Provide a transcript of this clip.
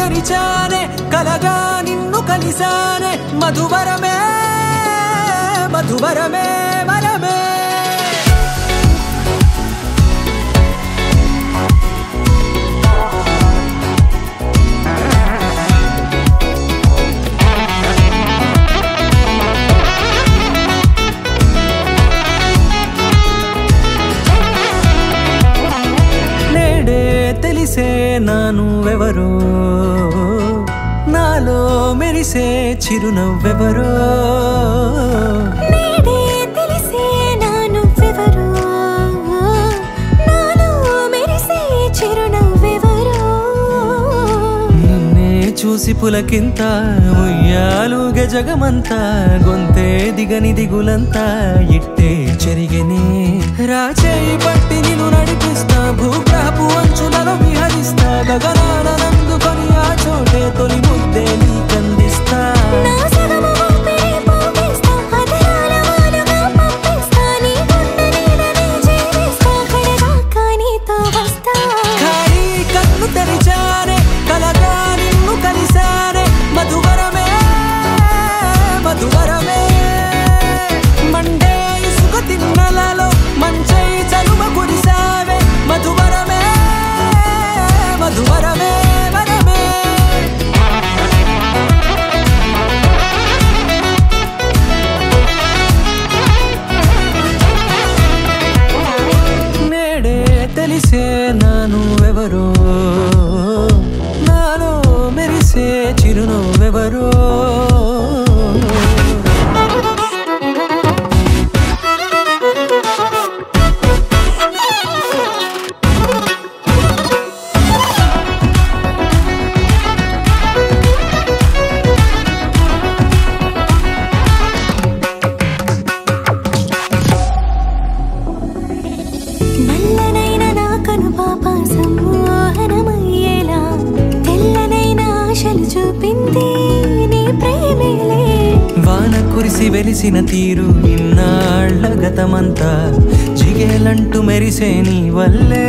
తెరిచానే కలగా నిన్ను కలిసానే మధువరమే మధువరమే వరమే తెలిసే నానువెవరో నాలో మెరిసే చిరునవ్వెవరో నేడే తెలిసే నానువెవరో నాలో మెరిసే చిరునవ్వెవరో నిన్నే చూసి పులకింత ఉయ్యాలుగే జగమంతా గొంతే దిగని దిగులంతా ఇట్టే చెరిగెనే రాచేయి పట్టి నిన్ను నడిపిస్తా భూగ్రహపు అంచులలో విహరిస్తా గగనాల నందుకొని ఆ చోటే తొలి ముద్దే నీకందిస్తా నా సగము ఊపిరి పోగిస్తా అదరాల వాలుగా పంపిస్తా నీ గుండె నీడనే చేరిస్తా కడదాకా నీతో వస్తా ఖాళీ కన్ను తెరిచానే కలగా నిన్ను కలిసానే మధువరమే మధువరమే మండే ఇసుక తిన్నలలో మంచై చలుమ కురిసావే మధువరమే మధువరమే వరమే నేడే తెలిసే నానువెవరో నాలో మెరిసే చిరునవ్వెవరో నల్లనైన నా కనుపాప సమ్మోహనమయ్యేలా తెల్లనైన ఆశలు చూపింది నీ ప్రేమేలే వాన కురిసి వెలిసిన తీరు ఇన్నాళ్ల గతమంతా జిగేలంటూ మెరిసే నీ వల్లే